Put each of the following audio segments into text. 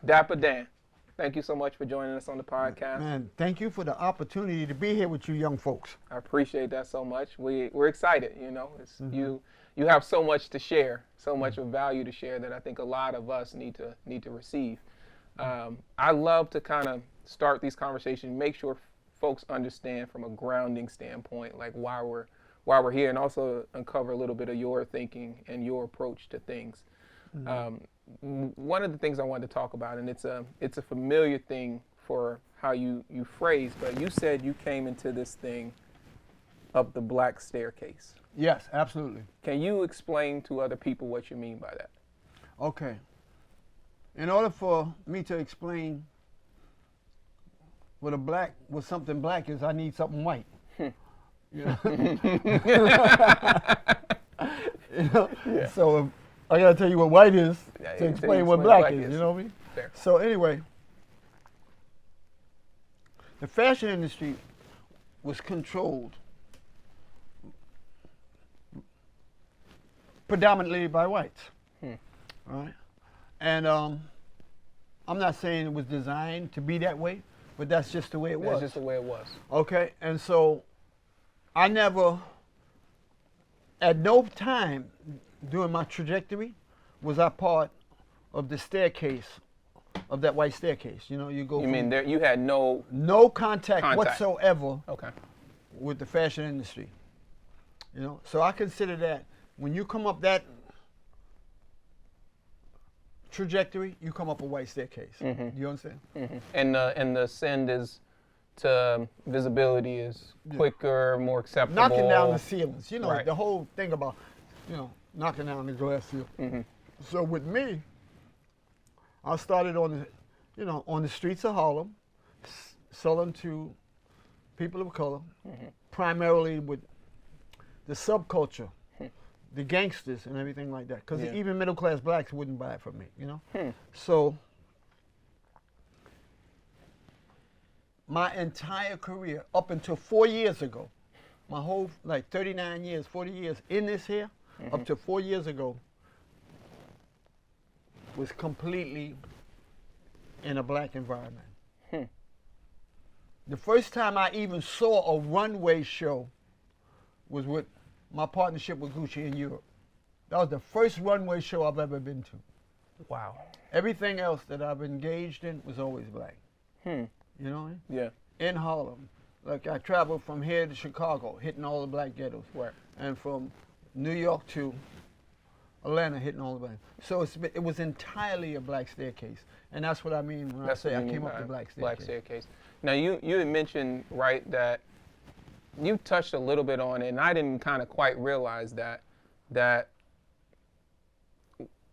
Dapper Dan, thank you so much for joining us on the podcast. Man, thank you for the opportunity to be here with you young folks. I appreciate that so much. We're excited. Mm-hmm. You have so much to share, so much of value to share that I think a lot of us need to receive. I love to kind of start these conversations, make sure folks understand from a grounding standpoint, like why we're here, and also uncover a little bit of your thinking and your approach to things. One of the things I wanted to talk about, and it's a familiar thing for how you phrase, but you said you came into this thing up the black staircase. Yes, absolutely. Can you explain to other people what you mean by that? Okay. In order for me to explain what something black is, I need something white. You know? Yeah. So I gotta tell you what white is to explain what black is. You know what I mean? Fair. So anyway, the fashion industry was controlled predominantly by whites. Right? And I'm not saying it was designed to be that way, but that's just the way it was. That's just the way it was. Okay, and so I never, at no time during my trajectory, was I part of the staircase, of that white staircase. You know, you go. You mean you had no contact whatsoever Okay. with the fashion industry. You know, so I consider that when you come up that trajectory, you come up a white staircase. You understand? And the send is to visibility is quicker, more acceptable. Knocking down the ceilings. You know, Right. the whole thing about, knocking down the glass ceiling. So with me, I started on the streets of Harlem, selling to people of color, primarily with the subculture, the gangsters and everything like that. Because even middle class blacks wouldn't buy it from me, you know? So my entire career, up until 4 years ago, my whole 39 years, 40 years in this here, up to 4 years ago, was completely in a black environment. The first time I even saw a runway show was with my partnership with Gucci in Europe. That was the first runway show I've ever been to. Wow. Everything else that I've engaged in was always black. You know what I mean? Yeah. In Harlem. Like I traveled from here to Chicago, hitting all the black ghettos. Right. And from New York to Atlanta, hitting all the black. So it was entirely a black staircase. And that's what I mean when I say I came up the black staircase. Black staircase. Now you had mentioned, right, that you touched a little bit on it, and I didn't kind of quite realize that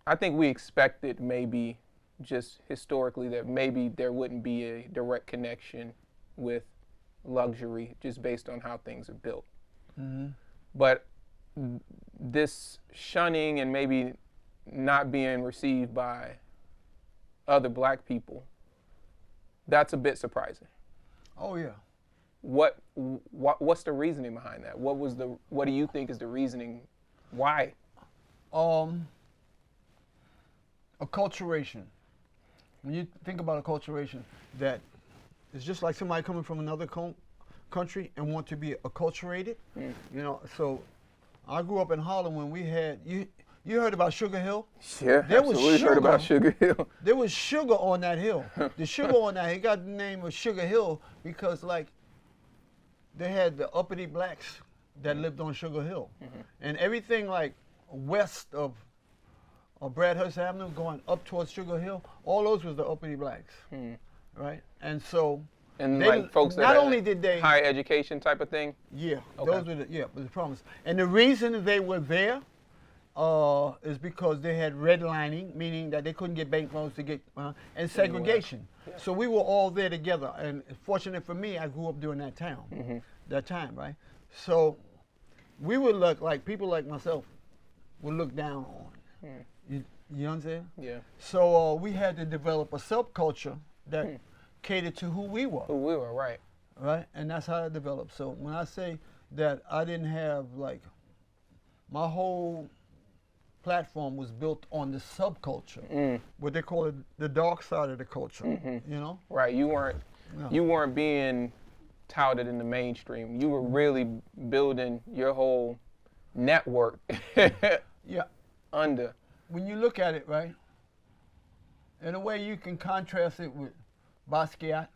I think we expected maybe just historically that maybe there wouldn't be a direct connection with luxury just based on how things are built. But this shunning and maybe not being received by other black people, that's a bit surprising. Oh yeah. What's the reasoning behind that? What do you think is the reasoning? Why? Acculturation. When you think about acculturation, that it's just like somebody coming from another country and want to be acculturated. You know, so I grew up in Harlem when we had you heard about Sugar Hill? Yeah, There was absolutely heard about Sugar Hill. There was sugar on that hill. The sugar on that, it got the name of Sugar Hill because they had the uppity blacks that lived on Sugar Hill. And everything west of Bradhurst Avenue going up towards Sugar Hill, all those was the uppity blacks, right? And so, And folks that not had only did they, higher education type of thing? yeah, Okay. those were was the promise. And the reason they were there is because they had redlining, meaning that they couldn't get bank loans to get, and segregation. So we were all there together. And fortunate for me, I grew up during that time, right? So we would look like people like myself would look down on. You understand? Yeah. So we had to develop a subculture that catered to who we were. Who we were, right. Right? And that's how it developed. So when I say that I didn't have my whole platform was built on the subculture, what they call it, the dark side of the culture. You know? Right. You weren't being touted in the mainstream. You were really building your whole network. Yeah. Under. When you look at it, right, in a way you can contrast it with Basquiat.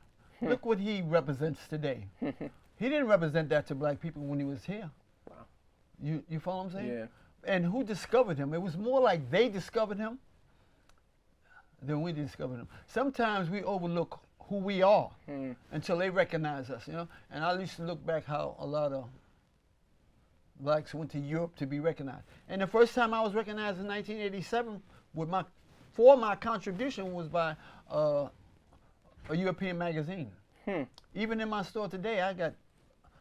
Look what he represents today. He didn't represent that to black people when he was here. Wow. You follow what I'm saying? Yeah. And who discovered him? It was more like they discovered him than we discovered him. Sometimes we overlook who we are until they recognize us, you know? And I used to look back how a lot of blacks went to Europe to be recognized. And the first time I was recognized in 1987 for my contribution was by a European magazine. Even in my store today, I got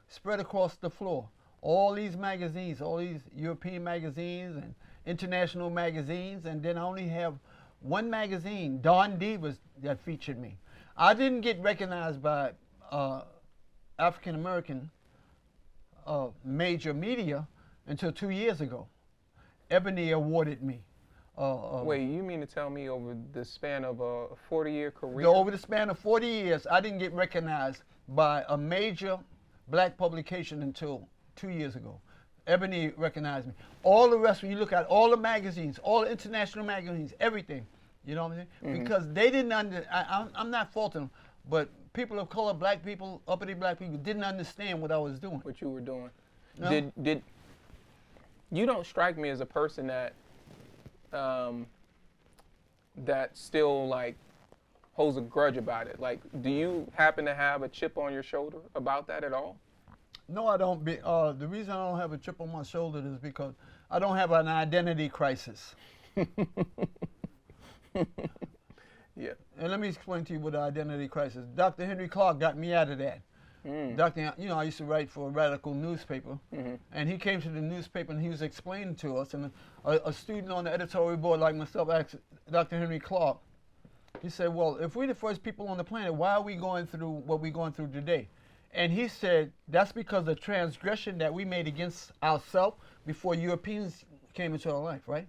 spread across the floor all these magazines, all these European magazines and international magazines, and then I only have one magazine, Dawn Divas, that featured me. I didn't get recognized by African American major media until 2 years ago. Ebony awarded me. Wait, you mean to tell me over the span of a 40-year career? Over the span of 40 years, I didn't get recognized by a major black publication until 2 years ago. Ebony recognized me. All the rest, when you look at all the magazines, all the international magazines, everything, you know what I'm saying? Because they didn't I'm not faulting them, but people of color, black people, uppity black people, didn't understand what I was doing. What you were doing. No? Did you don't strike me as a person that that still like holds a grudge about it. Like, do you happen to have a chip on your shoulder about that at all? No, I don't. The reason I don't have a chip on my shoulder is because I don't have an identity crisis. Yeah. And let me explain to you what the identity crisis. Dr. Henry Clark got me out of that. I used to write for a radical newspaper, and he came to the newspaper and he was explaining to us, and a student on the editorial board like myself asked Dr. Henry Clark, he said, well, if we're the first people on the planet, why are we going through what we're going through today? And he said, that's because of transgression that we made against ourselves before Europeans came into our life, right?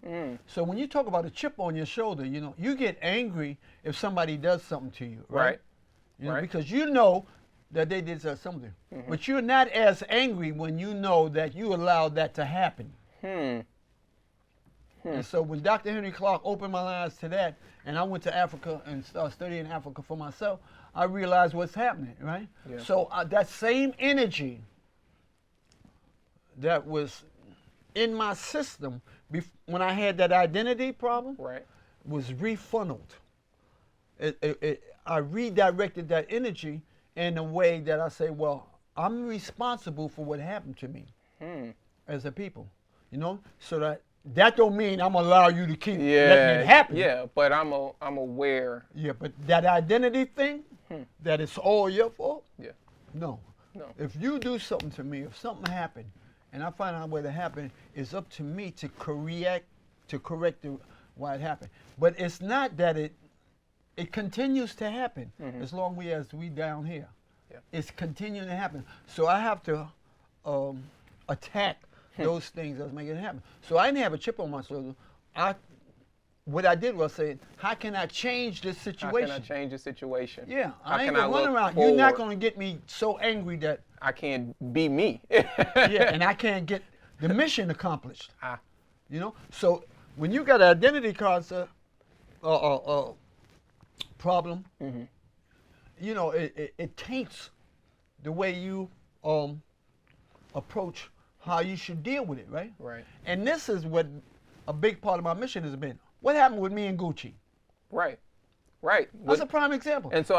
So when you talk about a chip on your shoulder, you know, you get angry if somebody does something to you, right? You know, because you know that they did something. But you're not as angry when you know that you allowed that to happen. And so when Dr. Henry Clark opened my eyes to that, and I went to Africa and started studying Africa for myself, I realized what's happening, right? Yeah. So that same energy that was in my system when I had that identity problem was refunneled. I redirected that energy in a way that I say, well, I'm responsible for what happened to me as a people, you know? So that don't mean I'm gonna allow you to keep letting it happen. Yeah, but I'm aware. Yeah, but that identity thing, that it's all your fault. Yeah. No. If you do something to me, if something happened, and I find out what happened, it's up to me to correct why it happened. But it's not that it continues to happen as long as we down here. Yeah. It's continuing to happen. So I have to attack those things that's making it happen. So I didn't have a chip on my shoulder. What I did was say, how can I change this situation? How can I change the situation? Yeah, I ain't gonna run around. You're not gonna get me so angry that I can't be me. Yeah, and I can't get the mission accomplished. You know, so when you got an identity concept, problem, you know, it taints the way you approach how you should deal with it, right? Right. And this is what a big part of my mission has been. What happened with me and Gucci? Right. That's a prime example. And so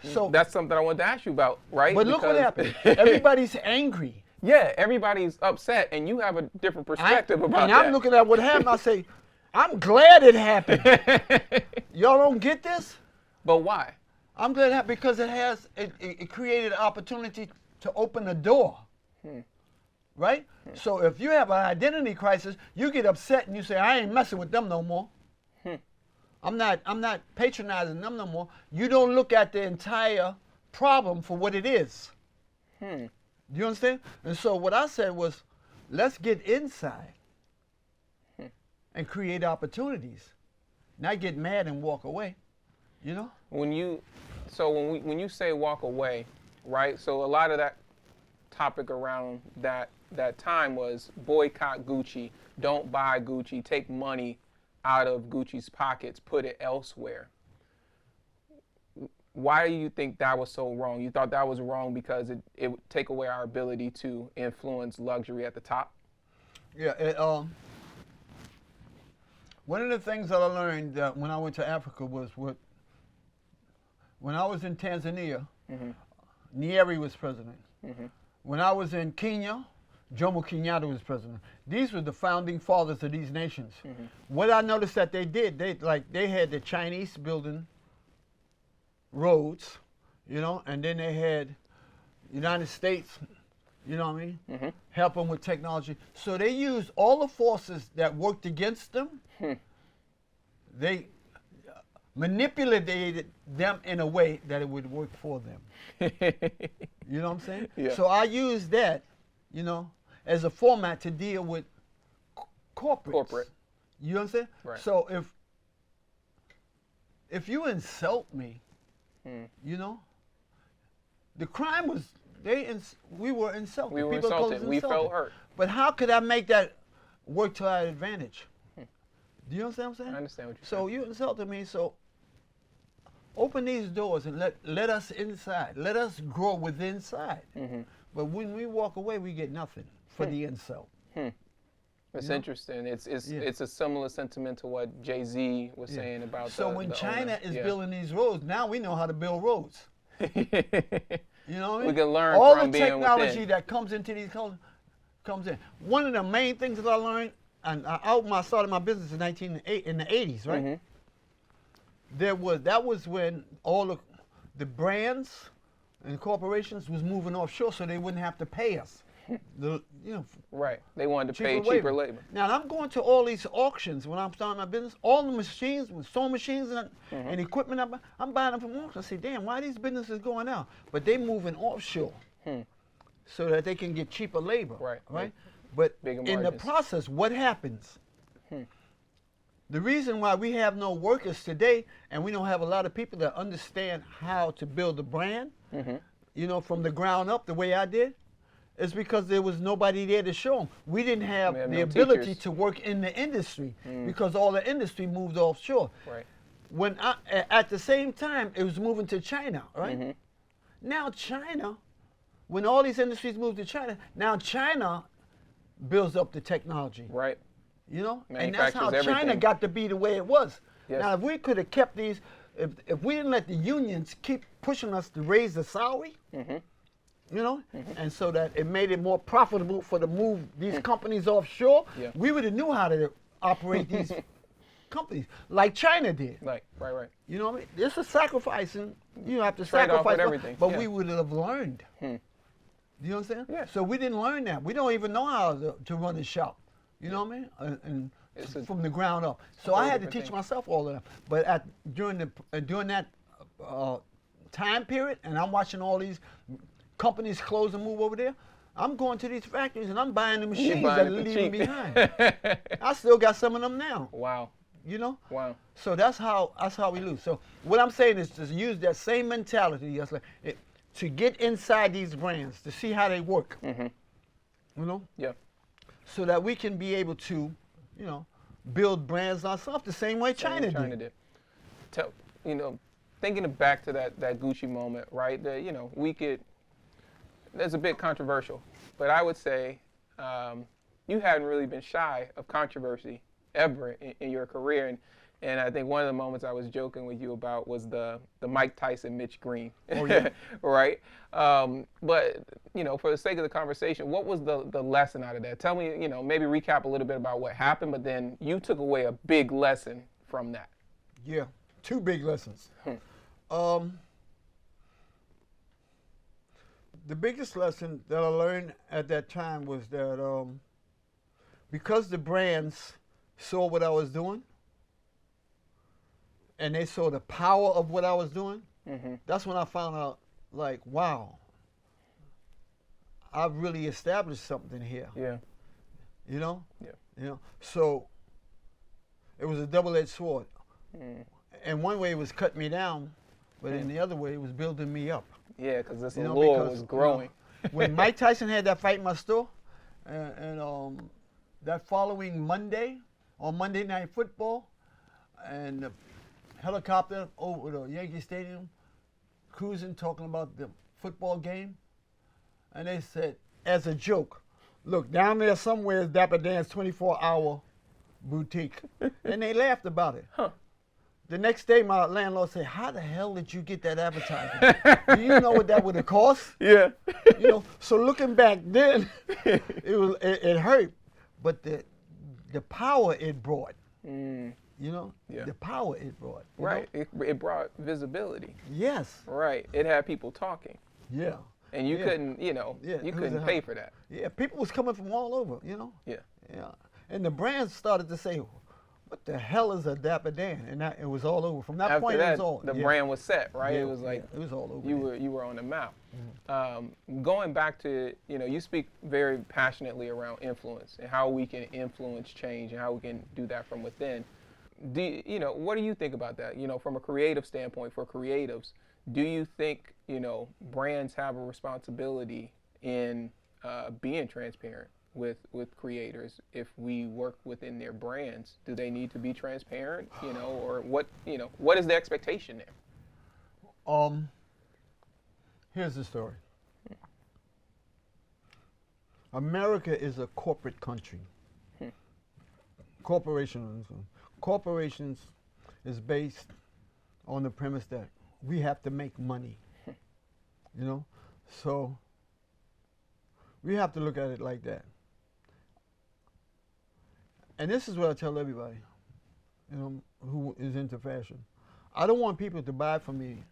so that's something I wanted to ask you about, right? But look what happened. Everybody's angry. Yeah, everybody's upset, and you have a different perspective about that. And I'm looking at what happened. I say, I'm glad it happened. Y'all don't get this? But why? I'm glad it happened because it created an opportunity to open a door. Right? So if you have an identity crisis, you get upset and you say, I ain't messing with them no more. I'm not patronizing them no more. You don't look at the entire problem for what it is. Do you understand? And so what I said was, let's get inside and create opportunities, not get mad and walk away. You know? When you say walk away, right? So a lot of that topic around that time was boycott Gucci, don't buy Gucci, take money out of Gucci's pockets, put it elsewhere. Why do you think that was so wrong? You thought that was wrong because it would take away our ability to influence luxury at the top? Yeah. One of the things that I learned when I went to Africa was when I was in Tanzania, Nyerere was president. When I was in Kenya, Jomo Kenyatta was president. These were the founding fathers of these nations. What I noticed that they did, they had the Chinese building roads, you know, and then they had United States, you know what I mean, help them with technology. So they used all the forces that worked against them. They manipulated them in a way that it would work for them. You know what I'm saying? Yeah. So I used that, you know, as a format to deal with corporates. Corporate. You know what I'm saying? Right. So if you insult me, you know, the crime was we were insulted. We were People called us insulted. We felt hurt. But how could I make that work to our advantage? Do you understand what I'm saying? I understand what you're saying. So you insulted me, so open these doors and let us inside. Let us grow within inside. But when we walk away, we get nothing for the insult. It's interesting. It's a similar sentiment to what Jay-Z was saying about So when China is building these roads, now we know how to build roads. You know what I mean? We can learn all from the being technology within. that comes into these cultures comes in. One of the main things that I learned, and I started my business in the 80s, right? That was when all the brands and corporations was moving offshore, so they wouldn't have to pay us. Right. They wanted to pay cheaper labor. Now I'm going to all these auctions when I'm starting my business. All the machines, sewing machines and equipment, I'm buying them from auctions. I say, damn, why are these businesses going out? But they moving offshore so that they can get cheaper labor. Right. But in the process, what happens? The reason why we have no workers today, and we don't have a lot of people that understand how to build a brand, you know, from the ground up, the way I did, is because there was nobody there to show them. We didn't have the ability to work in the industry because all the industry moved offshore. When at the same time, it was moving to China, right? Now China, when all these industries moved to China, now China builds up the technology. Right. You know? And that's how China got to be the way it was. Now, if we could have kept these, if we didn't let the unions keep pushing us to raise the salary, you know, and so that it made it more profitable for to move these companies offshore, we would have knew how to operate these companies like China did. Right. You know what I mean? This is sacrificing. You have to Trade off sacrifice with everything. but we would have learned. You know what I'm saying? Yeah. So we didn't learn that. We don't even know how to run a shop. You know what I mean? And from the ground up. So I had to teach myself all of that. But during that time period, and I'm watching all these companies close and move over there, I'm going to these factories and I'm buying the machines that are leaving behind. I still got some of them now. Wow. You know? Wow. So that's how we lose. So what I'm saying is to use that same mentality to get inside these brands, to see how they work. You know? Yeah. So that we can be able to, you know, build brands ourselves the same way China did. You know, thinking back to that Gucci moment, right? You know, there's a bit controversial, but I would say you hadn't really been shy of controversy ever in your career. And I think one of the moments I was joking with you about was the Mike Tyson Mitch Green, right? But, you know, for the sake of the conversation, what was the lesson out of that? Tell me, you know, maybe recap a little bit about what happened, but then you took away a big lesson from that. Yeah, 2 big lessons. The biggest lesson that I learned at that time was that because the brands saw what I was doing, and they saw the power of what I was doing, that's when I found out, like, wow, I've really established something here. Yeah. You know? Yeah. You know? So it was a double-edged sword. And one way it was cutting me down, but in the other way it was building me up. Yeah, because this You know, allure because, was growing. When Mike Tyson had that fight in my store, and that following Monday, on Monday Night Football, and the helicopter over the Yankee Stadium, cruising, talking about the football game, and they said, as a joke, look, down there somewhere is Dapper Dan's 24-hour boutique. And they laughed about it. Huh. The next day, my landlord said, how the hell did you get that advertisement? Do you know what that would have cost? Yeah. You know, so looking back then, it hurt, but the power it brought, you know, the power it brought. Right. It brought visibility. Yes. Right. It had people talking. Yeah. And you couldn't, you couldn't pay for that. Yeah, people was coming from all over, you know. Yeah. Yeah. And the brands started to say, what the hell is a Dapper Dan? And it was all over. From that point, it was all. The brand was set, right? Yeah, It was like it was all over. you were on the map. Going back to, you speak very passionately around influence and how we can influence change and how we can do that from within. What do you think about that? From a creative standpoint, for creatives, do you think, brands have a responsibility in being transparent with creators? If we work within their brands, do they need to be transparent? Or what is the expectation there? Here's the story. America is a corporate country. Corporations is based on the premise that we have to make money. So we have to look at it like that. And this is what I tell everybody, who is into fashion. I don't want people to buy from me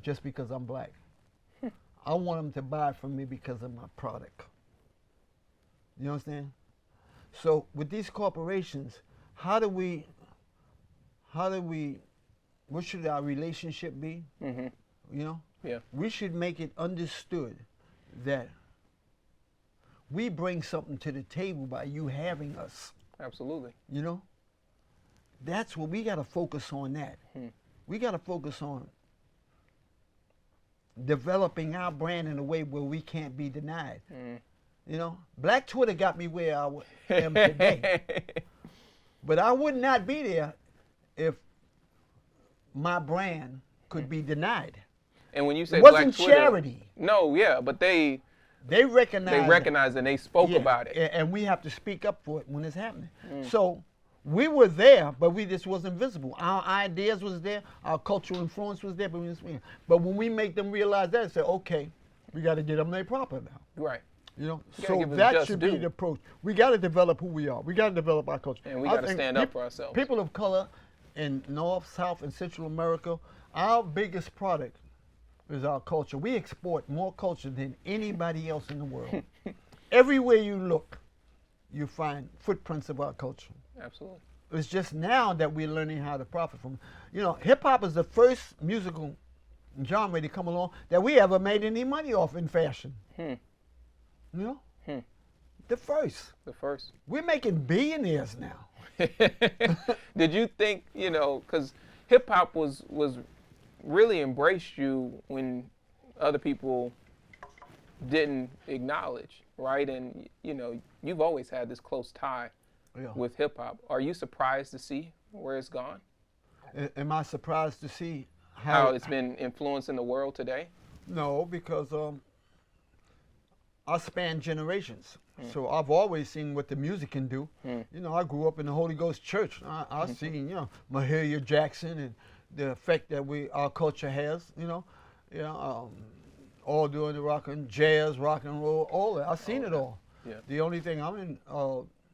just because I'm black. I want them to buy from me because of my product. You understand? So with these corporations, what should our relationship be? Yeah. We should make it understood that we bring something to the table by you having us. Absolutely. That's what we got to focus on. That we got to focus on developing our brand in a way where we can't be denied. Black Twitter got me where I am today, but I would not be there if my brand could be denied. And when you say it wasn't Black Twitter, charity. No, yeah, but they recognized and they spoke about it. And we have to speak up for it when it's happening. So we were there, but we just wasn't visible. Our ideas was there, our cultural influence was there, but when we make them realize that, say, okay, we got to get them their proper now. Right. So that should be the approach. We got to develop who we are. We got to develop our culture. And we got to stand up for ourselves. People of color in North, South, and Central America, our biggest product is our culture. We export more culture than anybody else in the world. Everywhere you look, you find footprints of our culture. Absolutely. It's just now that we're learning how to profit from it. Hip hop is the first musical genre to come along that we ever made any money off in fashion. The first. The first. We're making billionaires now. Did you think, because hip hop was really embraced you when other people didn't acknowledge, right? And you've always had this close tie with hip hop. Are you surprised to see where it's gone? Am I surprised to see how it's been influencing the world today? No, because I span generations. So I've always seen what the music can do. I grew up in the Holy Ghost Church. I seen, Mahalia Jackson and the effect that our culture has, all doing the rock and jazz, rock and roll, all that. I've seen it all. Yeah. The only thing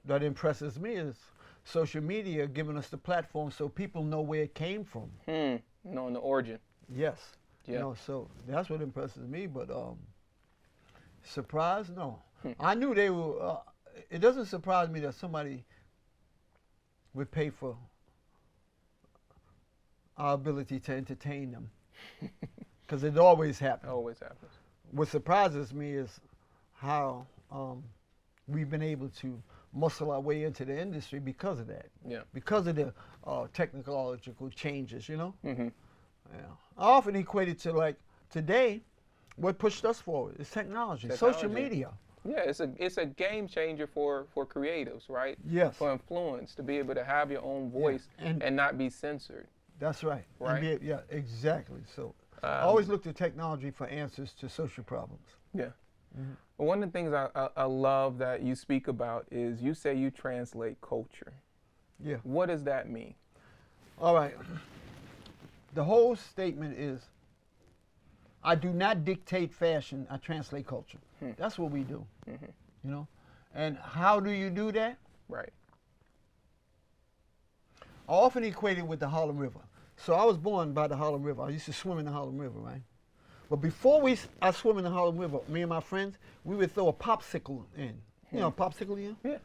that impresses me is social media giving us the platform so people know where it came from. Knowing the origin. Yes. Yeah. So that's what impresses me, but surprise, no. I knew they were, it doesn't surprise me that somebody would pay for our ability to entertain them, because it always happens. Always happens. What surprises me is how we've been able to muscle our way into the industry because of that. Yeah. Because of the technological changes, you know? Mm-hmm. Yeah. I often equate it to like today, what pushed us forward is technology, social media. Yeah, it's a game changer for creatives, right? Yes. For influence, to be able to have your own voice and not be censored. That's right. Right. Yeah, exactly. So I always look to technology for answers to social problems. Yeah. Mm-hmm. One of the things I love that you speak about is you say you translate culture. Yeah. What does that mean? All right. The whole statement is, I do not dictate fashion, I translate culture. That's what we do, you know? And how do you do that? Right. I often equate it with the Harlem River. So I was born by the Harlem River. I used to swim in the Harlem River, right? But before I swim in the Harlem River, me and my friends, we would throw a popsicle in. You know, a popsicle in? Yeah.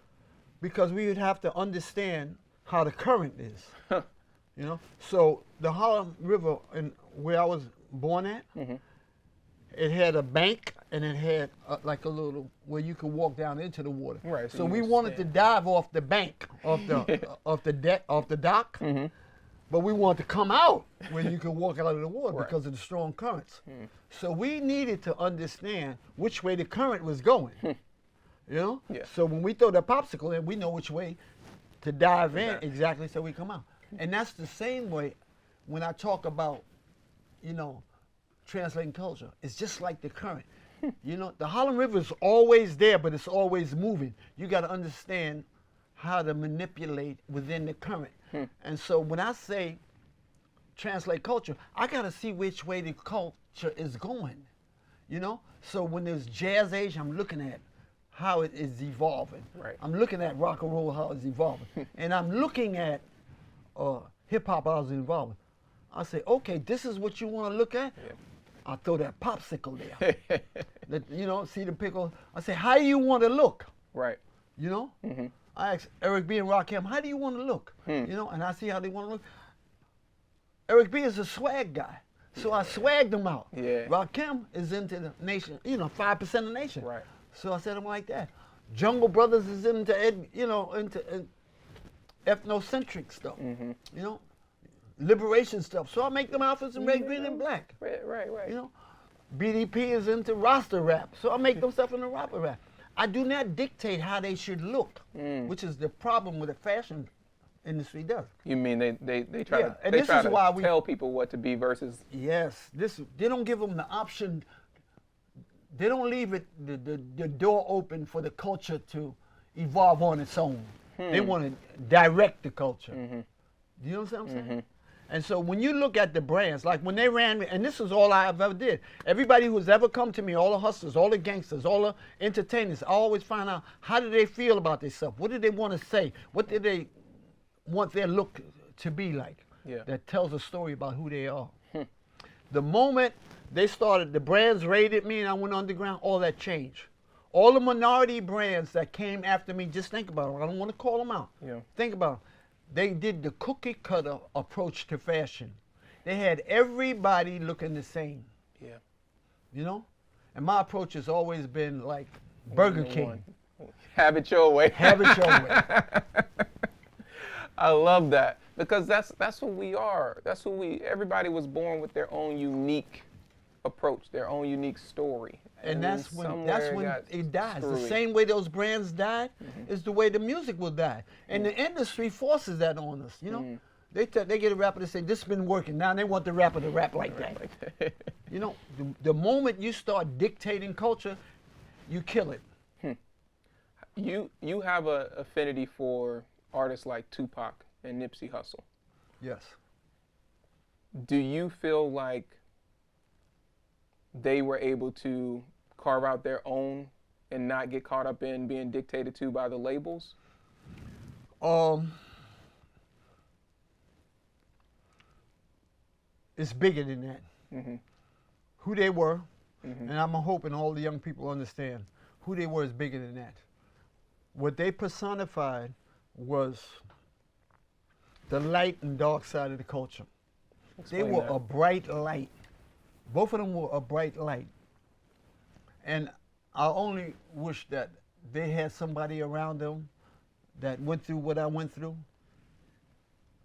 Because we would have to understand how the current is. You know? So the Harlem River, where I was born at, it had a bank and it had like a little where you could walk down into the water. Right. So we wanted to dive off the bank, off the dock, but we wanted to come out where you could walk out of the water because of the strong currents. So we needed to understand which way the current was going. You know? Yeah. So when we throw that popsicle in, we know which way to dive in exactly so we come out. And that's the same way when I talk about, you know, translating culture. It's just like the current. You know, the Harlem River is always there, but it's always moving. You got to understand how to manipulate within the current. And so when I say translate culture, I got to see which way the culture is going. You know? So when there's jazz age, I'm looking at how it is evolving. Right. I'm looking at rock and roll, how it's evolving. And I'm looking at hip hop, how it's evolving. I say, okay, this is what you want to look at? Yeah. I'll throw that popsicle there. You know, see the pickle. I say, how do you want to look? Right. You know? I asked Eric B and Rakim, how do you want to look? You know, and I see how they want to look. Eric B is a swag guy. So I swagged him out. Yeah. Rakim is into the nation, you know, 5% of the nation. Right. So I said I'm like that. Jungle Brothers is into, into ethnocentric stuff. You know? Liberation stuff. So I make them outfits in red, green, and black. Right. You know? BDP is into Rasta rap. So I make them stuff in the rapper rap. I do not dictate how they should look, which is the problem with the fashion industry does. You mean they try to, and they this try is to why tell people what to be versus... Yes, they don't give them the option. They don't leave it the door open for the culture to evolve on its own. They want to direct the culture. Do you know what I'm saying? And so when you look at the brands, like when they ran me, and this is all I ever did. Everybody who's ever come to me, all the hustlers, all the gangsters, all the entertainers, I always find out how do they feel about themselves? What do they want to say? What do they want their look to be like? Yeah. That tells a story about who they are. The moment they started, the brands raided me and I went underground, all that changed. All the minority brands that came after me, just think about them. I don't want to call them out. Yeah. Think about them. They did the cookie cutter approach to fashion. They had everybody looking the same. Yeah. You know? And my approach has always been like Burger King. Have it your way. Have it your way. I love that because that's what we are. That's what everybody was born with their own unique approach, their own unique story. And that's when it dies. Screwy. The same way those brands died is the way the music will die. And the industry forces that on us, you know? They get a rapper to say, this has been working. Now they want the rapper to rap like that. You know, the moment you start dictating culture, you kill it. You have an affinity for artists like Tupac and Nipsey Hussels. Yes. Do you feel like they were able to carve out their own and not get caught up in being dictated to by the labels? It's bigger than that. Who they were, and I'm hoping all the young people understand, who they were is bigger than that. What they personified was the light and dark side of the culture. Explain they were that. a bright light. Both of them were a bright light. And I only wish that they had somebody around them that went through what I went through,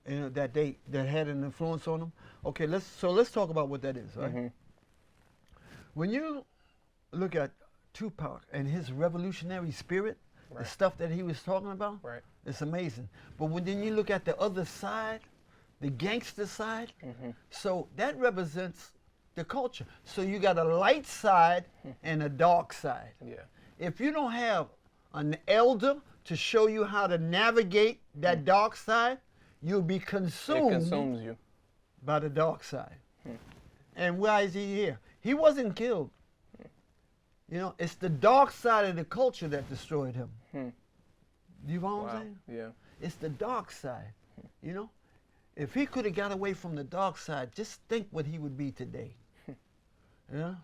you know, that had an influence on them. Okay, let's talk about what that is, right? Mm-hmm. When you look at Tupac and his revolutionary spirit, Right. the stuff that he was talking about, Right. it's amazing. But when then you look at the other side, the gangster side, Mm-hmm. so that represents the culture. So you got a light side and a dark side. Yeah. If you don't have an elder to show you how to navigate that dark side, you'll be It consumed consumes you. by the dark side. And why is he here? He wasn't killed. You know, it's the dark side of the culture that destroyed him. You know what I'm saying? Yeah. It's the dark side. You know, if he could have got away from the dark side, just think what he would be today. Yeah.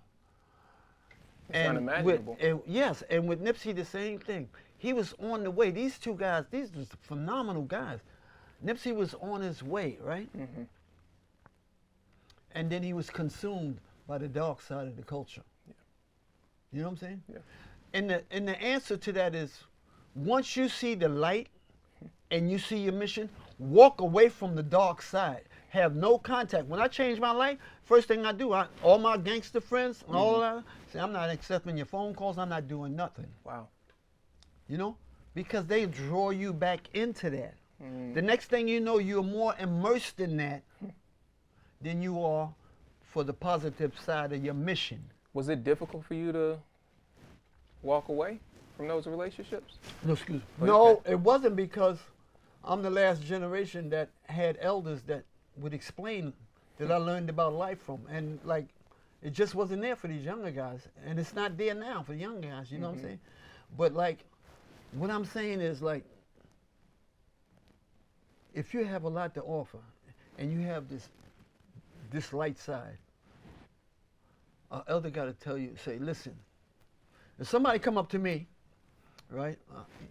It's unimaginable. Yes, and with Nipsey, the same thing. He was on the way. These two guys, these were phenomenal guys. Nipsey was on his way, right? Mm-hmm. And then he was consumed by the dark side of the culture. Yeah. You know what I'm saying? Yeah. And the answer to that is, once you see the light and you see your mission, walk away from the dark side. Have no contact. When I changed my life, first thing I do, all my gangster friends and all that, say, I'm not accepting your phone calls. I'm not doing nothing. Wow. You know, because they draw you back into that. The next thing you know, you're more immersed in that than you are for the positive side of your mission. Was it difficult for you to walk away from those relationships? No, excuse me. Okay. No, it wasn't, because I'm the last generation that had elders that would explain that I learned about life from. And like, it just wasn't there for these younger guys. And it's not there now for young guys, you know what I'm saying? But like, what I'm saying is, like, if you have a lot to offer and you have this light side, an elder got to tell you, say, listen, if somebody come up to me, right?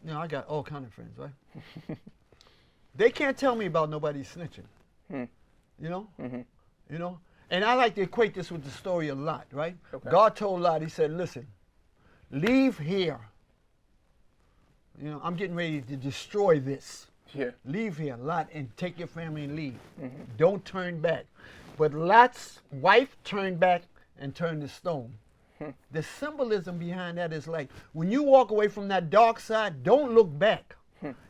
You know, I got all kind of friends, right? They can't tell me about nobody snitching. You know? You know? And I like to equate this with the story of Lot, right? Okay. God told Lot, he said, listen, leave here. You know, I'm getting ready to destroy this. Yeah. Leave here, Lot, and take your family and leave. Don't turn back. But Lot's wife turned back and turned to stone. The symbolism behind that is like, when you walk away from that dark side, don't look back.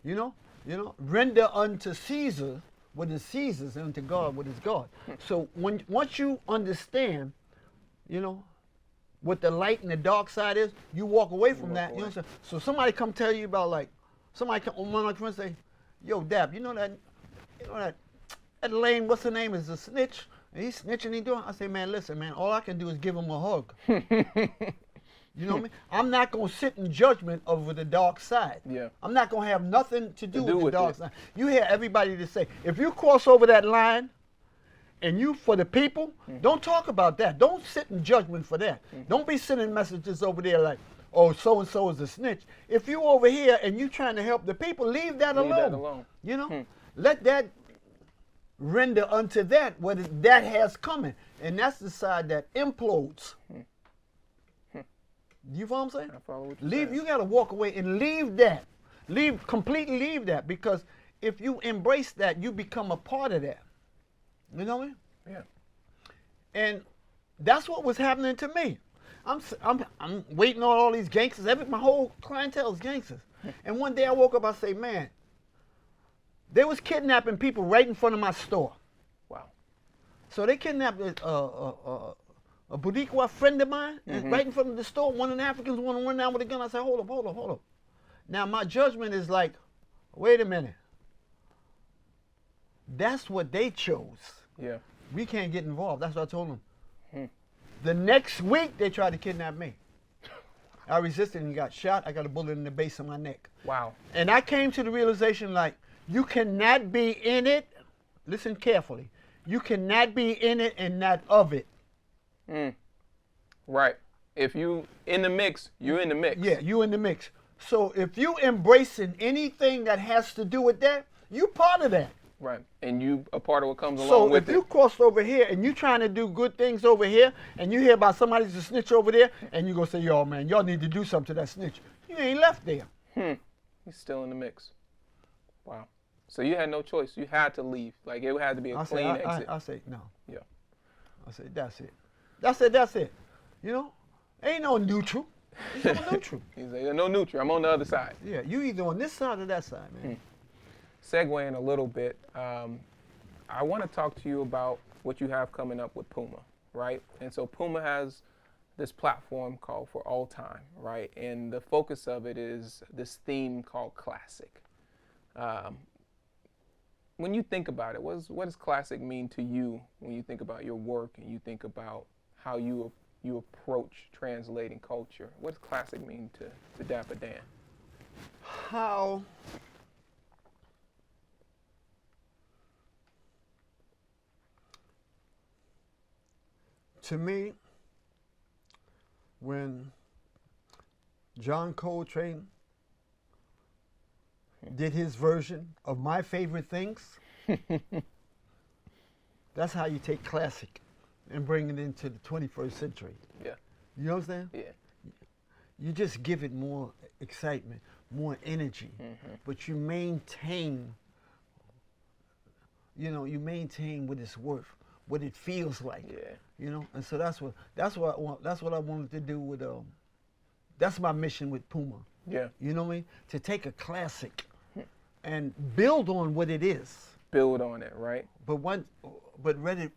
You know, render unto Caesar what is Caesar's, and unto God what is God. So once you understand, you know, what the light and the dark side is, you walk away from that. You know what I'm saying? So somebody come tell you about, like, one of my friends say, yo, Dap, you know that lame, what's her name, is a snitch? And he's snitching, he doing. I say, man, listen, man, all I can do is give him a hug. You know what I mean? I'm not going to sit in judgment over the dark side. Yeah. I'm not going to have nothing to do with the dark it. side. You hear everybody to say, if you cross over that line and you for the people, don't talk about that. Don't sit in judgment for that. Don't be sending messages over there like, oh, so-and-so is a snitch. If you over here and you trying to help the people, leave that alone. Leave that alone. You know? Let that render unto that what that has coming. And that's the side that implodes. You follow what I'm saying? I follow what you're Leave. saying. You got to walk away and leave that. Completely leave that, because if you embrace that, you become a part of that. You know what I mean? Yeah. And that's what was happening to me. I'm waiting on all these gangsters. My whole clientele is gangsters. And one day I woke up, I say, man, they was kidnapping people right in front of my store. Wow. So they kidnapped a Boricua friend of mine, and right in front of the store. One of the Africans wanted to run down with a gun. I said, hold up. Now my judgment is like, wait a minute. That's what they chose. Yeah. We can't get involved. That's what I told them. The next week, they tried to kidnap me. I resisted and got shot. I got a bullet in the base of my neck. Wow. And I came to the realization, like, you cannot be in it. Listen carefully. You cannot be in it and not of it. Right. If you in the mix, you're in the mix. Yeah, you in the mix. So if you embracing anything that has to do with that, you part of that. Right. And you a part of what comes along So with if it. you crossed over here and you trying to do good things over here, and you hear about somebody's a snitch over there, and you go say, yo, man, y'all need to do something to that snitch. You ain't left there. He's still in the mix. Wow. So you had no choice. You had to leave. Like it had to be a clean exit. I say no. Yeah. I say that's it. That's it. You know, ain't no neutral. There's no neutral. He's like, no neutral. I'm on the other side. Yeah, you either on this side or that side, man. Segueing a little bit, I want to talk to you about what you have coming up with Puma, right? And so Puma has this platform called For All Time, right? And the focus of it is this theme called classic. When you think about it, what does classic mean to you when you think about your work and you think about how you approach translating culture? What does classic mean to Dapper Dan? How to me, when John Coltrane did his version of My Favorite Things, that's how you take classic and bring it into the 21st century. Yeah. You know what I'm saying? Yeah. You just give it more excitement, more energy, but you maintain, you maintain what it's worth, what it feels like. Yeah. You know, and so that's what I wanted to do with that's my mission with Puma. Yeah. You know what I mean? To take a classic and build on what it is. Build on it, right? But let it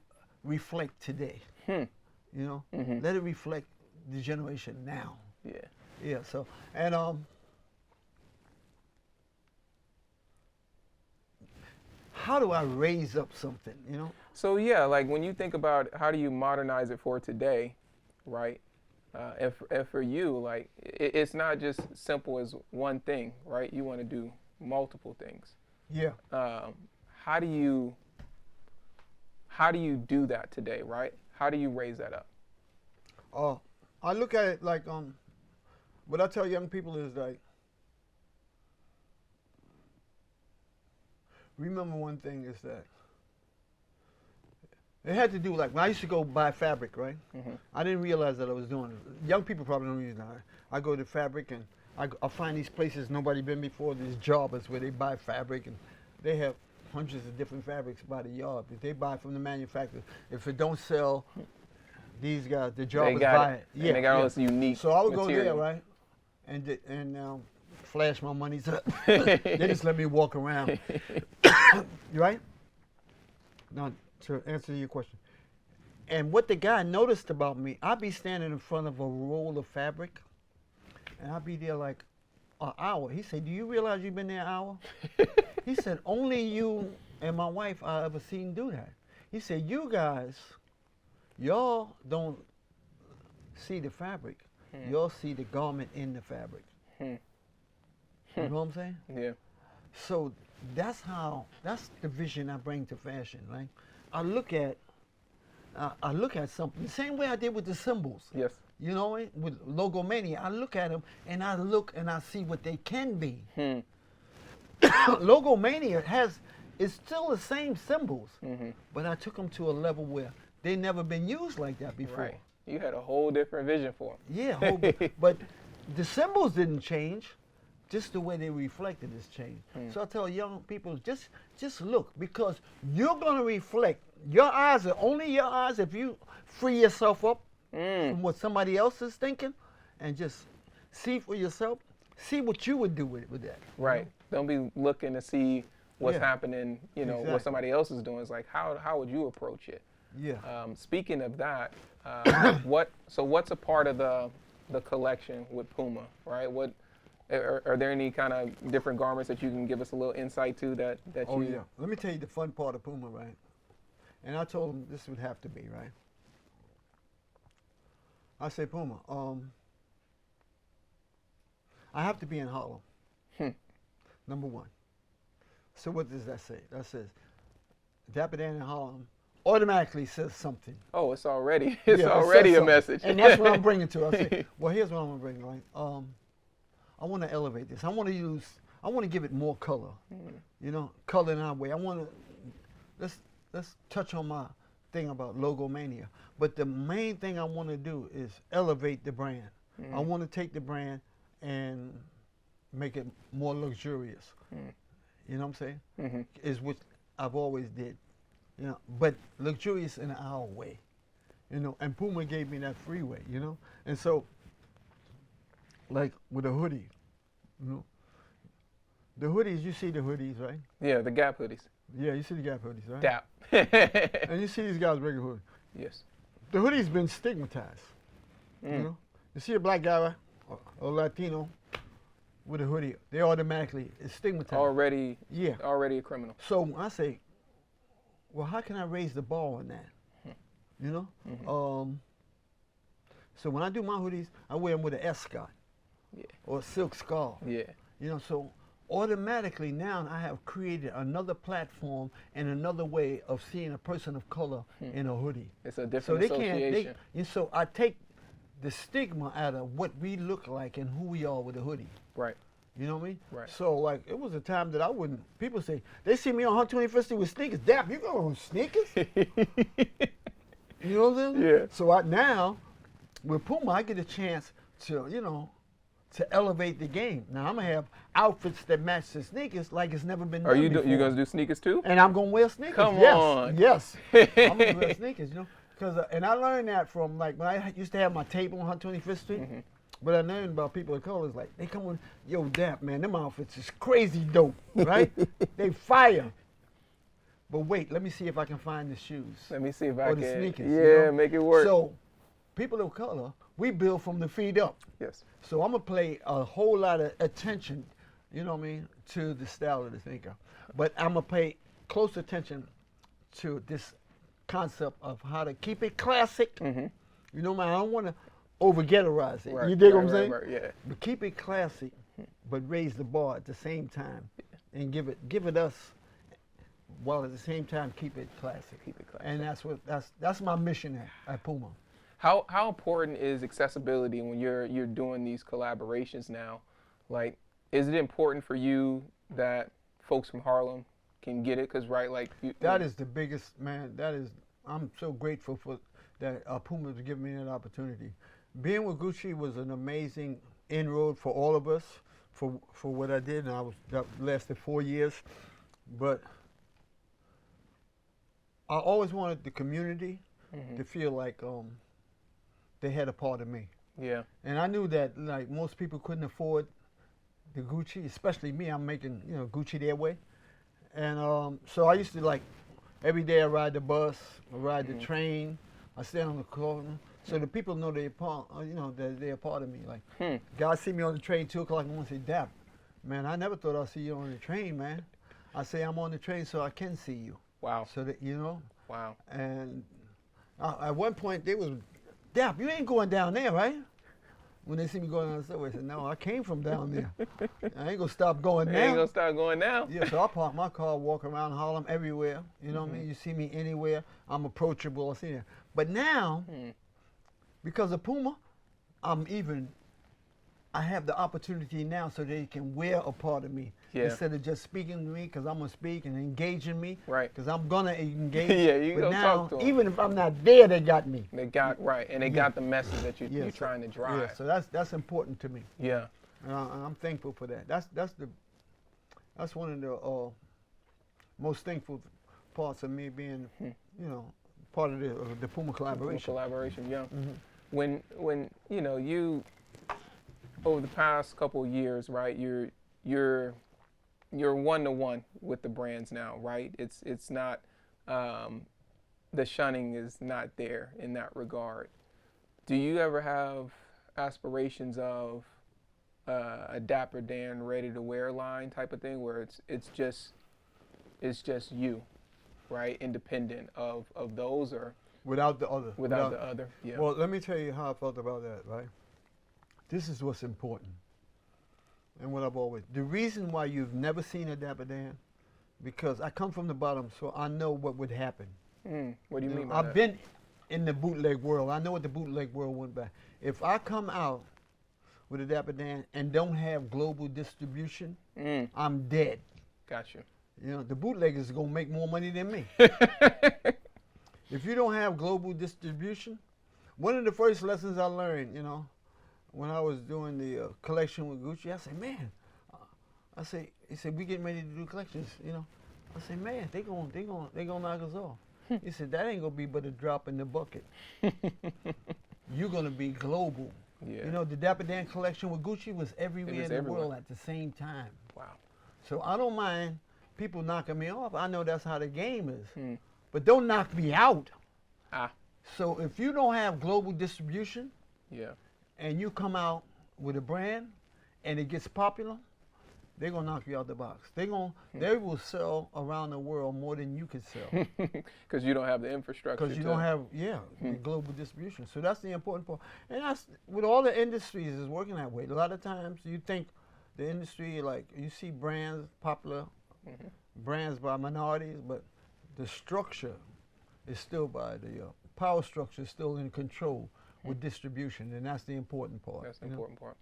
reflect today. You know? Let it reflect the generation now. Yeah. Yeah, so and how do I raise up something, you know? So yeah, like when you think about how do you modernize it for today, right? And for you, like it's not just simple as one thing, right? You want to do multiple things. Yeah. How do you do that today, right? How do you raise that up? I look at it like what I tell young people is like, remember one thing is that it had to do, like when I used to go buy fabric, right? I didn't realize that I was doing it. Young people probably don't realize that. I go to fabric and I find these places nobody been before, these jobbers where they buy fabric and they have hundreds of different fabrics by the yard. If they buy from the manufacturer, if it don't sell, these guys, the jobbers buy it. Yeah, they got all this unique So I would material. go there, right? And flash my monies up. They just let me walk around. You right? Now, to answer your question. And what the guy noticed about me, I'd be standing in front of a roll of fabric, and I'd be there like an hour. He said, "Do you realize you've been there an hour?" He said, "Only you and my wife I ever seen do that." He said, "You guys, y'all don't see the fabric. Y'all see the garment in the fabric." You know what I'm saying? Yeah. So that's the vision I bring to fashion, right? I look at something the same way I did with the symbols. Yes. You know, with Logomania, I look at them and I see what they can be. Logomania is still the same symbols, but I took them to a level where they never been used like that before. Right. You had a whole different vision for them. Yeah, but the symbols didn't change. Just the way they reflected has changed. So I tell young people, just look, because you're gonna reflect. Your eyes are only your eyes if you free yourself up from what somebody else is thinking, and just see for yourself. See what you would do with that. Right. Don't be looking to see what's happening. You know what somebody else is doing. It's like how would you approach it? Yeah. Speaking of that, what's a part of the collection with Puma? Right. What are there any kind of different garments that you can give us a little insight to that Oh you? yeah. Let me tell you the fun part of Puma, right? And I told him this would have to be, right? I say, Puma, I have to be in Harlem. Number one. So what does that say? That says Dapper Dan in Harlem automatically says something. Oh, it's already Yeah, it already says a something. message. And that's what I'm bringing to it. I say, well, here's what I'm gonna bring, right? I want to elevate this. I want to give it more color. You know, color in our way. Let's touch on my thing about logomania. But the main thing I want to do is elevate the brand. I want to take the brand and make it more luxurious. You know what I'm saying? Is what I've always did. You know, but luxurious in our way. You know, and Puma gave me that freeway, you know? And so, like with a hoodie, you know, the hoodies, you see the hoodies, right? Yeah, the Gap hoodies. Yeah, you see the Gap hoodies, right? Dap. And you see these guys wearing hoodies. Yes. The hoodie's been stigmatized, you know? You see a black guy, right? Or Latino with a hoodie, they automatically, it's stigmatized. Already, Yeah. already a criminal. So I say, well, how can I raise the bar on that? You know? So when I do my hoodies, I wear them with an escort or a silk scarf. Yeah. You know, so automatically now I have created another platform and another way of seeing a person of color in a hoodie. It's a different association. So I take the stigma out of what we look like and who we are with a hoodie. Right. You know what I mean? Right. So like it was a time that I wouldn't. People say they see me on 121st Street with sneakers. Dap, you go on sneakers? You know what I'm saying? Yeah. So now with Puma, I get a chance to to elevate the game. Now I'm gonna have outfits that match the sneakers like it's never been done before. You gonna do sneakers too? And I'm gonna wear sneakers. Come yes, on. Yes. I'm gonna wear sneakers. You know, because and I learned that from like when I used to have my table on 125th Street. But I learned about people of color. Like they come with, yo, Dap, man, them outfits is crazy dope, right? They fire. But wait, let me see if I can find the shoes. Let me see if I or can. the sneakers. Yeah, you know? make it work. So, people of color, we build from the feet up. Yes. So I'm gonna pay a whole lot of attention, you know what I mean, to the style of the sneaker. But I'm gonna pay close attention to this concept of how to keep it classic. You know, man, I don't want to over-ghettoize it. Right, You dig right, what I'm saying? Right, yeah. But keep it classic, but raise the bar at the same time, and give it us, while at the same time keep it classic. Keep it classic. And that's my mission at Puma. How important is accessibility when you're doing these collaborations now? Like, is it important for you that folks from Harlem can get it? Because like that is the biggest, man. I'm so grateful for that Puma to give me that opportunity. Being with Gucci was an amazing inroad for all of us, for what I did, and that lasted 4 years. But I always wanted the community to feel like they had a part of me. Yeah. And I knew that like most people couldn't afford the Gucci, especially me. I'm making Gucci their way, and so I used to like every day I ride the bus, I ride the train, I stand on the corner. So the people know they're part, that they're a part of me. Like, guys see me on the train 2 o'clock in the morning, say, Dap, man, I never thought I'd see you on the train, man. I say I'm on the train so I can see you. Wow. So that Wow. And at one point they was, Dap, you ain't going down there, right? When they see me going down the subway, I said, no, I came from down there. I ain't gonna stop going now. Ain't gonna start going now. Yeah, so I park my car, walk around Harlem everywhere. You know what I mean? You see me anywhere, I'm approachable. I see that. But now, because of Puma, I have the opportunity now so they can wear a part of me. Yeah. Instead of just speaking to me because I'm going to speak and engaging me. Right. Because I'm going to engage. Yeah, you but go now, talk to them. even if I'm not there, they got me. They got, right, and they got the message that you're so, trying to drive. Yeah, so that's important to me. Yeah. And I'm thankful for that. That's one of the most thankful parts of me being, part of the Puma collaboration. Collaboration, yeah. When you over the past couple of years, right? You're one-to-one with the brands now, right? It's not the shunning is not there in that regard. Do you ever have aspirations of a Dapper Dan ready-to-wear line type of thing, where it's just you, right? Independent of those, or without the other. Without the other, yeah. Well, let me tell you how I felt about that, right? This is what's important, and what I've always. The reason why you've never seen a Dapper Dan, because I come from the bottom, so I know what would happen. What do you mean by I've that? been in the bootleg world. I know what the bootleg world went by. If I come out with a Dapper Dan and don't have global distribution, I'm dead. Gotcha. The bootleggers are gonna make more money than me. If you don't have global distribution, one of the first lessons I learned, when I was doing the collection with Gucci, I said, man, I say, he said, we getting ready to do collections, you know. I said, man, they gonna knock us off. He said, that ain't gonna be but a drop in the bucket. You're gonna be global. Yeah. You know, the Dapper Dan collection with Gucci was everywhere in the world at the same time. Wow. So I don't mind people knocking me off. I know that's how the game is. But don't knock me out. Ah. So if you don't have global distribution, Yeah. and you come out with a brand and it gets popular, they're gonna knock you out the box. They will sell around the world more than you could sell. Because you don't have the infrastructure. Because you don't have, the global distribution. So that's the important part. And that's with all the industries is working that way. A lot of times you think the industry, like you see brands, popular brands by minorities, but the structure is still by the power structure is still in control with distribution, and that's the important part. That's the important part.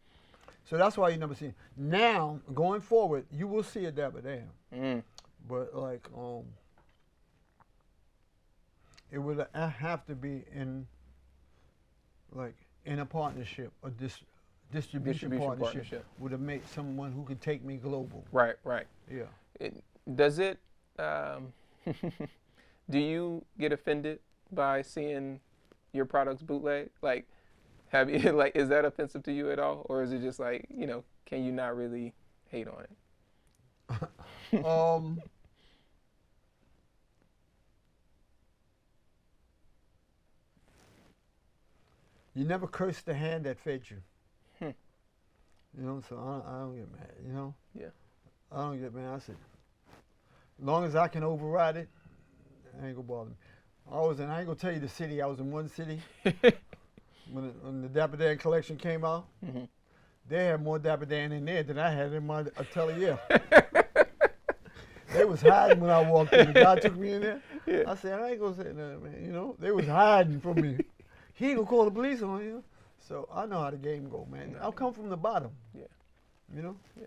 So that's why you never see it. Now, going forward, you will see a Dapper Dan. But like, it would have to be in a partnership, a distribution partnership would have made someone who could take me global. Right, right. Yeah. Does it, do you get offended by seeing your products bootleg? Like, have you, like, is that offensive to you at all? Or is it just like, you know, can you not really hate on it? You never curse the hand that fed you. You know, so I don't get mad, you know? Yeah. I don't get mad. I said, as long as I can override it, it ain't gonna bother me. I ain't gonna tell you the city, I was in one city. When the Dapper Dan collection came out, they had more Dapper Dan in there than I had in my atelier. They was hiding when I walked in. The guy took me in there. Yeah. I said, I ain't gonna say nothing, man. You know, they was hiding from me. He ain't gonna call the police on you. So I know how the game go, man. I'll come from the bottom. Yeah. You know? Yeah.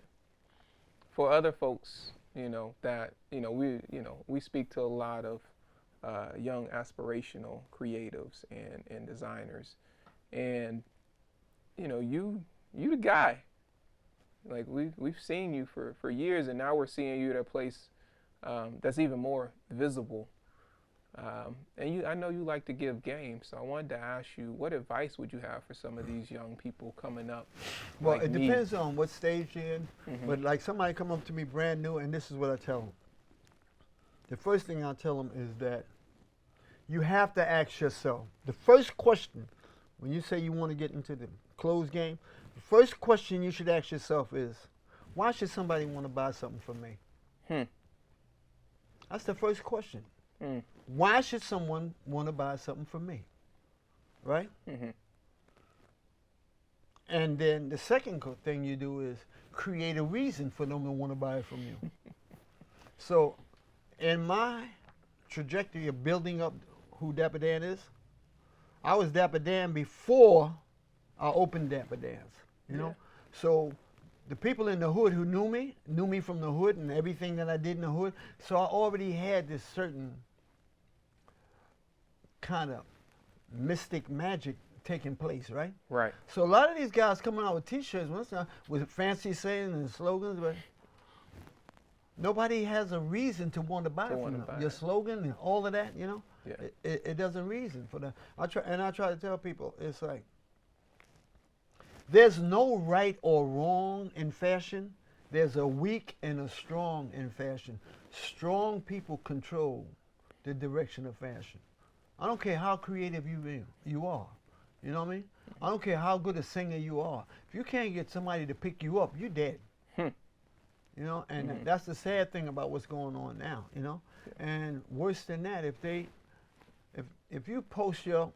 For other folks, you know, that, we speak to a lot of young aspirational creatives and designers. And, you the guy. Like we've seen you for years, and now we're seeing you at a place that's even more visible. And I know you like to give game, so I wanted to ask you, what advice would you have for some of these young people coming up? Well, like it me? depends on what stage you're in. But like somebody come up to me brand new, and this is what I tell them. The first thing I tell them is that you have to ask yourself, the first question, when you say you want to get into the clothes game, the first question you should ask yourself is, why should somebody want to buy something from me? That's the first question. Why should someone want to buy something from me? Right? And then the second thing you do is create a reason for them to want to buy it from you. So in my trajectory of building up who Dapper Dan is, I was Dapper Dan before I opened Dapper Dan's, you know? So the people in the hood who knew me from the hood and everything that I did in the hood. So I already had this certain kind of mystic magic taking place, right? Right. So a lot of these guys coming out with T-shirts with fancy sayings and slogans, but nobody has a reason to want to buy from them. Your slogan and all of that, you know, it doesn't reason for that. I try to tell people, it's like, there's no right or wrong in fashion. There's a weak and a strong in fashion. Strong people control the direction of fashion. I don't care how creative you are. You know what I mean? I don't care how good a singer you are. If you can't get somebody to pick you up, you're dead. You know, and that's the sad thing about what's going on now, you know? And worse than that, if you post your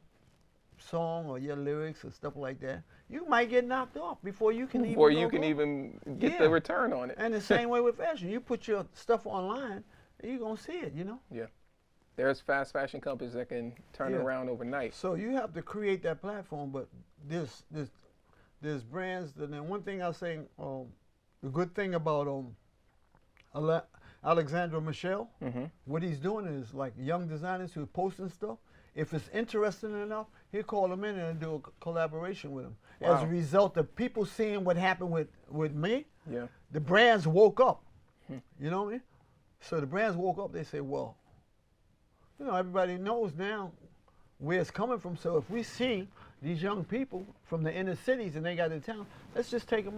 song or your lyrics or stuff like that, you might get knocked off before you can even get the return on it. And the same way with fashion. You put your stuff online, you're going to see it, you know? Yeah. There's fast fashion companies that can turn it around overnight. So you have to create that platform, but there's brands that, and one thing I'll say, the good thing about Alexandre Michel, what he's doing is like young designers who are posting stuff, if it's interesting enough, he'll call them in and do a collaboration with them. Wow. As a result of people seeing what happened with me, Yeah. the brands woke up. You know what I mean? So the brands woke up. They say, well, you know, everybody knows now where it's coming from. So if we see these young people from the inner cities and they got in town, let's just take them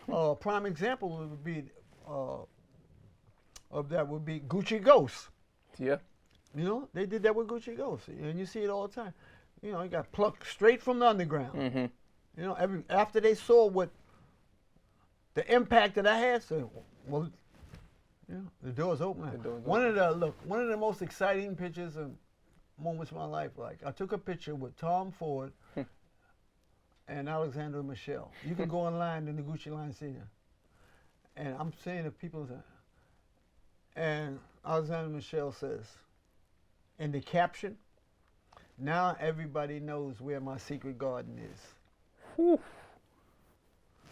on. Prime example would be of that would be Gucci Ghost. Yeah. You know, they did that with Gucci Ghost, and you see it all the time. You know, it got plucked straight from the underground. Mm-hmm. You know, after they saw what the impact that I had, so well, you know, the door's open. One of the most exciting pictures and moments of my life. Like I took a picture with Tom Ford and Alexander Michelle. You can go online in the Gucci line and see them. And I'm saying to people, and Alexander Michelle says, in the caption, now everybody knows where my secret garden is. Whew.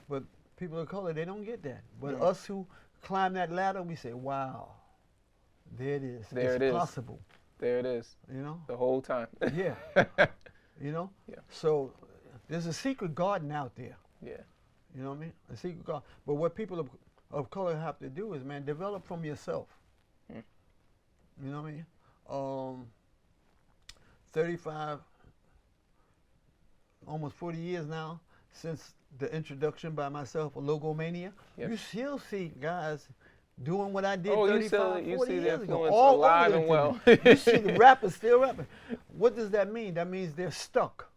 But people of color, they don't get that. But Yeah. us who climb that ladder, we say, wow, there it is. There it's it is. possible. There it is. You know? The whole time. Yeah. You know? Yeah. So there's a secret garden out there. Yeah. You know what I mean? A secret garden. But what people of color have to do is, man, develop from yourself. Hmm. You know what I mean? 35, almost 40 years now since the introduction by myself of Logomania. Yep. You still see guys doing what I did Oh, 35, you 40 see the years ago. influence All alive over and the well. internet. You see the rappers still rapping. What does that mean? That means they're stuck.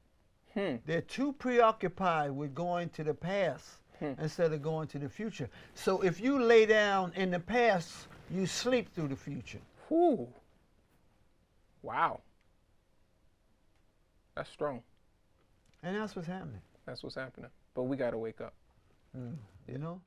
They're too preoccupied with going to the past instead of going to the future. So if you lay down in the past, you sleep through the future. Whew. Wow. That's strong. And that's what's happening. That's what's happening. But we got to wake up. You know?